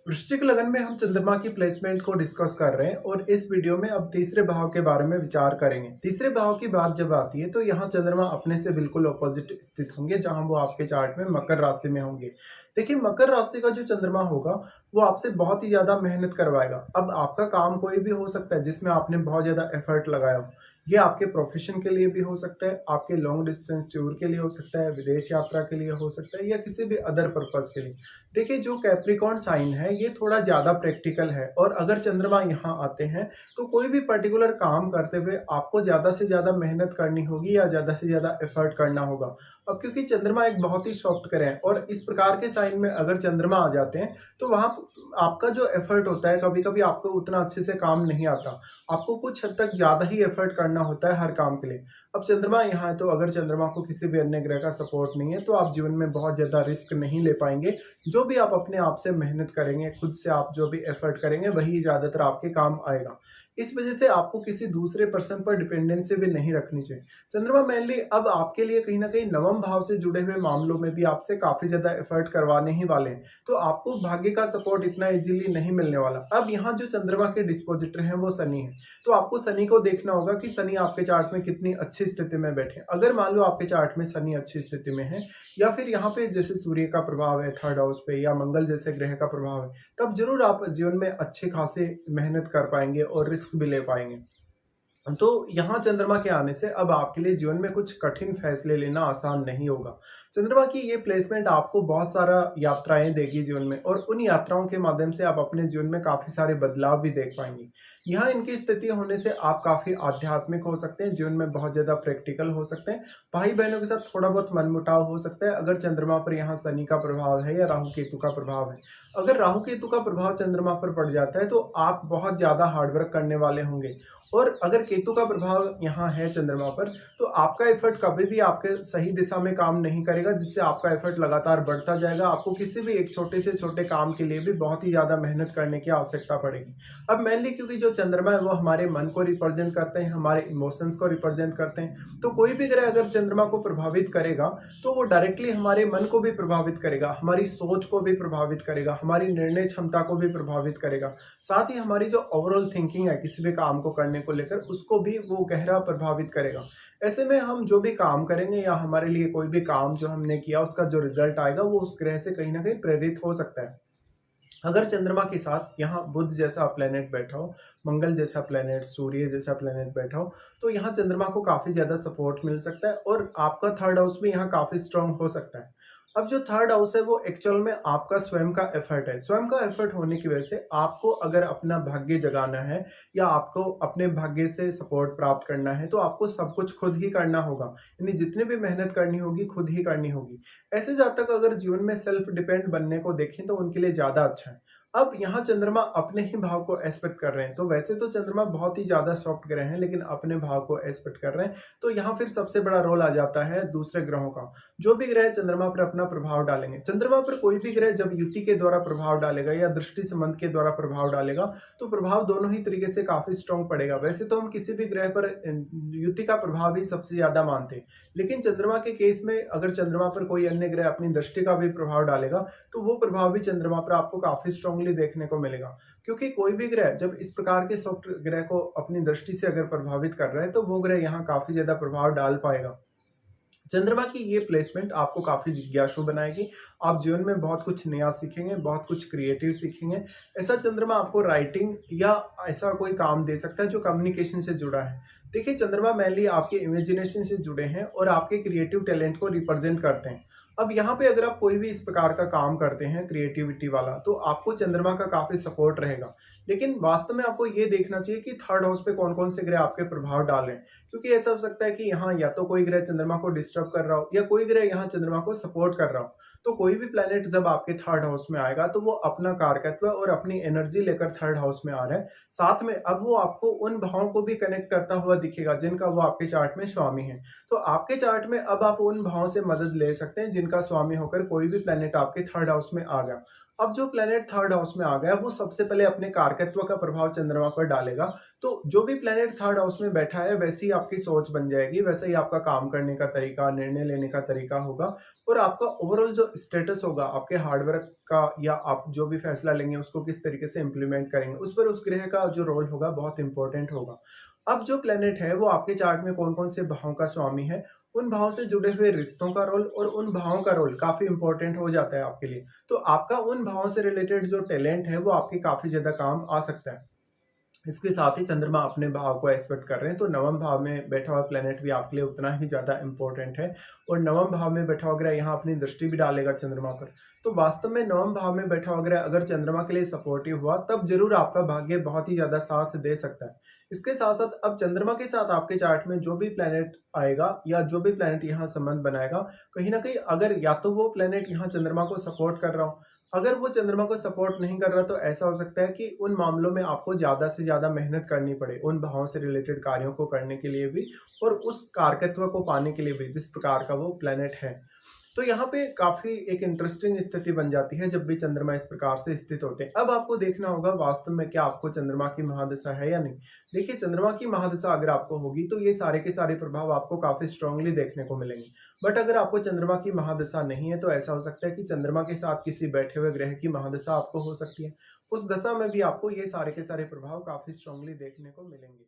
वृश्चिक लगन में हम चंद्रमा की प्लेसमेंट को डिस्कस कर रहे हैं और इस वीडियो में अब तीसरे भाव के बारे में विचार करेंगे। तीसरे भाव की बात जब आती है तो यहाँ चंद्रमा अपने से बिल्कुल ऑपोजिट स्थित होंगे, जहां वो आपके चार्ट में मकर राशि में होंगे। देखिए, मकर राशि का जो चंद्रमा होगा वो आपसे बहुत ही ज्यादा मेहनत करवाएगा। अब आपका काम कोई भी हो सकता है जिसमें आपने बहुत ज्यादा एफर्ट लगाया हो। ये आपके प्रोफेशन के लिए भी हो सकता है, आपके लॉन्ग डिस्टेंस टूर के लिए हो सकता है, विदेश यात्रा के लिए हो सकता है, या किसी भी अदर पर्पज के लिए। देखिए, जो कैप्रिकॉर्न साइन है ये थोड़ा ज्यादा प्रैक्टिकल है, और अगर चंद्रमा यहाँ आते हैं तो कोई भी पर्टिकुलर काम करते हुए आपको ज्यादा से ज्यादा मेहनत करनी होगी या ज्यादा से ज्यादा एफर्ट करना होगा। अब क्योंकि चंद्रमा एक बहुत ही सॉफ्ट ग्रह है, और इस प्रकार के साइन में अगर चंद्रमा आ जाते हैं तो वहां आपका जो एफर्ट होता है, कभी कभी आपको उतना अच्छे से काम नहीं आता। आपको कुछ हद तक ज्यादा ही एफर्ट करना होता है हर काम के लिए। अब चंद्रमा यहाँ है तो अगर चंद्रमा को किसी भी अन्य ग्रह का सपोर्ट नहीं है तो आप जीवन में बहुत ज्यादा रिस्क नहीं ले पाएंगे। जो भी आप अपने आप से मेहनत करेंगे, खुद से आप जो भी एफर्ट करेंगे, वही ज्यादातर आपके काम आएगा। इस वजह से आपको किसी दूसरे पर्सन पर डिपेंडेंसी भी नहीं रखनी चाहिए। चंद्रमा मेनली अब आपके लिए कहीं ना कहीं नवम भाव से जुड़े हुए मामलों में भी आपसे काफी ज्यादा एफर्ट करवाने ही वाले हैं, तो आपको भाग्य का सपोर्ट इतना इजीली नहीं मिलने वाला। अब यहाँ जो चंद्रमा के डिस्पोजिटर हैं वो शनि है, तो आपको शनि को देखना होगा कि शनि आपके चार्ट में कितनी अच्छी स्थिति में बैठे। अगर मान लो आपके चार्ट में शनि अच्छी स्थिति में है, या फिर यहाँ पे जैसे सूर्य का प्रभाव है थर्ड हाउस पे, या मंगल जैसे ग्रह का प्रभाव है, तब जरूर आप जीवन में अच्छे खासे मेहनत कर पाएंगे और रिस्क भी ले पाएंगे। तो यहाँ चंद्रमा के आने से अब आपके लिए जीवन में कुछ कठिन फैसले लेना आसान नहीं होगा। चंद्रमा की ये प्लेसमेंट आपको बहुत सारा यात्राएं देगी जीवन में, और उन यात्राओं के माध्यम से आप अपने जीवन में काफी सारे बदलाव भी देख पाएंगे। यहाँ इनकी स्थिति होने से आप काफी आध्यात्मिक हो सकते हैं, जीवन में बहुत ज्यादा प्रैक्टिकल हो सकते हैं, भाई बहनों के साथ थोड़ा बहुत मनमुटाव हो सकता है अगर चंद्रमा पर यहाँ शनि का प्रभाव है या राहु केतु का प्रभाव है। अगर राहु केतु का प्रभाव चंद्रमा पर पड़ जाता है तो आप बहुत ज्यादा हार्डवर्क करने वाले होंगे, और अगर केतु का प्रभाव यहाँ है चंद्रमा पर तो आपका एफर्ट कभी भी आपके सही दिशा में काम नहीं करेगा, जिससे आपका एफर्ट लगातार बढ़ता जाएगा। आपको किसी भी एक छोटे से छोटे काम के लिए भी बहुत ही ज्यादा मेहनत करने की आवश्यकता पड़ेगी। अब मेनली क्योंकि जो चंद्रमा है वो हमारे मन को रिप्रेजेंट करते हैं, हमारे इमोशंस को रिप्रेजेंट करते हैं, तो कोई भी ग्रह अगर चंद्रमा को प्रभावित करेगा तो वो डायरेक्टली हमारे मन को भी प्रभावित करेगा, हमारी सोच को भी प्रभावित करेगा, हमारी निर्णय क्षमता को भी प्रभावित करेगा। साथ ही हमारी जो ओवरऑल थिंकिंग है किसी भी काम को करने को लेकर, उसको भी वो गहरा प्रभावित करेगा। ऐसे में हम जो भी काम करेंगे या हमारे लिए कोई भी काम जो हमने किया उसका जो रिजल्ट आएगा वो उस ग्रह से कहीं ना कहीं प्रेरित हो सकता है। अगर चंद्रमा के साथ यहाँ बुध जैसा प्लेनेट बैठा हो, मंगल जैसा प्लेनेट, सूर्य जैसा प्लेनेट बैठा हो, तो यहाँ चंद्रमा को काफी ज्यादा सपोर्ट मिल सकता है, और आपका थर्ड हाउस भी यहाँ काफी स्ट्रांग हो सकता है। अब जो थर्ड हाउस है वो एक्चुअल में आपका स्वयं का एफर्ट है। स्वयं का एफर्ट होने की वजह से आपको अगर अपना भाग्य जगाना है या आपको अपने भाग्य से सपोर्ट प्राप्त करना है तो आपको सब कुछ खुद ही करना होगा, यानी जितनी भी मेहनत करनी होगी खुद ही करनी होगी। ऐसे जातक अगर जीवन में सेल्फ डिपेंड बनने को देखें तो उनके लिए ज्यादा अच्छा है। अब यहाँ चंद्रमा अपने ही भाव को एस्पेक्ट कर रहे हैं, तो वैसे तो चंद्रमा बहुत ही ज्यादा सॉफ्ट ग्रह हैं लेकिन अपने भाव को एस्पेक्ट कर रहे हैं, तो यहाँ फिर सबसे बड़ा रोल आ जाता है दूसरे ग्रहों का। जो भी ग्रह चंद्रमा पर अपना प्रभाव डालेंगे, चंद्रमा पर कोई भी ग्रह जब युति के द्वारा प्रभाव डालेगा या दृष्टि संबंध के द्वारा प्रभाव डालेगा तो प्रभाव दोनों ही तरीके से काफी स्ट्रॉन्ग पड़ेगा। वैसे तो हम किसी भी ग्रह पर युति का प्रभाव ही सबसे ज्यादा मानते हैं, लेकिन चंद्रमा के केस में अगर चंद्रमा पर कोई अन्य ग्रह अपनी दृष्टि का भी प्रभाव डालेगा तो वो प्रभाव भी चंद्रमा पर आपको काफी स्ट्रांगली देखने को मिलेगा। क्योंकि कोई भी ग्रह जब इस प्रकार के सॉफ्ट ग्रह को अपनी दृष्टि से अगर प्रभावित कर रहा है तो वो ग्रह यहाँ काफी ज्यादा प्रभाव डाल पाएगा। चंद्रमा की ये प्लेसमेंट आपको काफी जिज्ञासु बनाएगी। आप जीवन में बहुत कुछ नया सीखेंगे, बहुत कुछ क्रिएटिव सीखेंगे। ऐसा चंद्रमा आपको राइटिंग या ऐसा कोई काम दे सकता है जो कम्युनिकेशन से जुड़ा है। देखिए, चंद्रमा मेनली आपके इमेजिनेशन से जुड़े हैं और आपके क्रिएटिव टैलेंट को रिप्रेजेंट करते हैं। अब यहाँ पे अगर आप कोई भी इस प्रकार का काम करते हैं क्रिएटिविटी वाला, तो आपको चंद्रमा का काफी सपोर्ट रहेगा। लेकिन वास्तव में आपको ये देखना चाहिए कि थर्ड हाउस पे कौन कौन से ग्रह आपके प्रभाव डाल रहे हैं, क्योंकि ऐसा हो सकता है कि यहाँ या तो कोई ग्रह चंद्रमा को डिस्टर्ब कर रहा हो या कोई ग्रह यहाँ चंद्रमा को सपोर्ट कर रहा हो। तो कोई भी प्लेनेट जब आपके थर्ड हाउस में आएगा तो वो अपना कारकत्व और अपनी एनर्जी लेकर थर्ड हाउस में आ रहा है। साथ में अब वो आपको उन भावों को भी कनेक्ट करता हुआ दिखेगा जिनका वो आपके चार्ट में स्वामी है। तो आपके चार्ट में अब आप उन भावों से मदद ले सकते हैं जिनका स्वामी होकर कोई भी प्लेनेट आपके थर्ड हाउस में आ गया। अब जो प्लेनेट थर्ड हाउस में आ गया वो सबसे पहले अपने कारकत्व का प्रभाव चंद्रमा पर डालेगा। तो जो भी प्लेनेट थर्ड हाउस में बैठा है वैसे ही आपकी सोच बन जाएगी, वैसे ही आपका काम करने का तरीका, निर्णय लेने का तरीका होगा और आपका ओवरऑल जो स्टेटस होगा आपके हार्डवर्क का, या आप जो भी फैसला लेंगे उसको किस तरीके से इंप्लीमेंट करेंगे, उस पर उस ग्रह का जो रोल होगा बहुत इंपॉर्टेंट होगा। अब जो प्लेनेट है वो आपके चार्ट में कौन कौन से भावों का स्वामी है, उन भावों से जुड़े हुए रिश्तों का रोल और उन भावों का रोल काफी इंपॉर्टेंट हो जाता है आपके लिए। तो आपका उन भावों से रिलेटेड जो टैलेंट है वो आपके काफी ज्यादा काम आ सकता है। इसके साथ ही चंद्रमा अपने भाव को एस्पेक्ट कर रहे हैं, तो नवम भाव में बैठा हुआ प्लेनेट भी आपके लिए उतना ही ज्यादा इंपॉर्टेंट है। और नवम भाव में बैठा हुआ ग्रह यहाँ अपनी दृष्टि भी डालेगा चंद्रमा पर। तो वास्तव में नवम भाव में बैठा हुआ ग्रह अगर चंद्रमा के लिए सपोर्टिव हुआ तब जरूर आपका भाग्य बहुत ही ज्यादा साथ दे सकता है। इसके साथ साथ अब चंद्रमा के साथ आपके चार्ट में जो भी प्लेनेट आएगा या जो भी प्लेनेट यहाँ संबंध बनाएगा, कहीं ना कहीं अगर या तो वो प्लेनेट यहाँ चंद्रमा को सपोर्ट कर रहा हो, अगर वो चंद्रमा को सपोर्ट नहीं कर रहा तो ऐसा हो सकता है कि उन मामलों में आपको ज्यादा से ज्यादा मेहनत करनी पड़े उन भावों से रिलेटेड कार्यों को करने के लिए भी और उस कारकत्व को पाने के लिए भी जिस प्रकार का वो प्लेनेट है। तो यहाँ पे काफी एक इंटरेस्टिंग स्थिति बन जाती है जब भी चंद्रमा इस प्रकार से स्थित होते हैं। अब आपको देखना होगा वास्तव में क्या आपको चंद्रमा की महादशा है या नहीं। देखिए, चंद्रमा की महादशा अगर आपको होगी तो ये सारे के सारे प्रभाव आपको काफी स्ट्रांगली देखने को मिलेंगे। बट अगर आपको चंद्रमा की महादशा नहीं है तो ऐसा हो सकता है कि चंद्रमा के साथ किसी बैठे हुए ग्रह की महादशा आपको हो सकती है। उस दशा में भी आपको ये सारे के सारे प्रभाव काफी स्ट्रांगली देखने को मिलेंगे।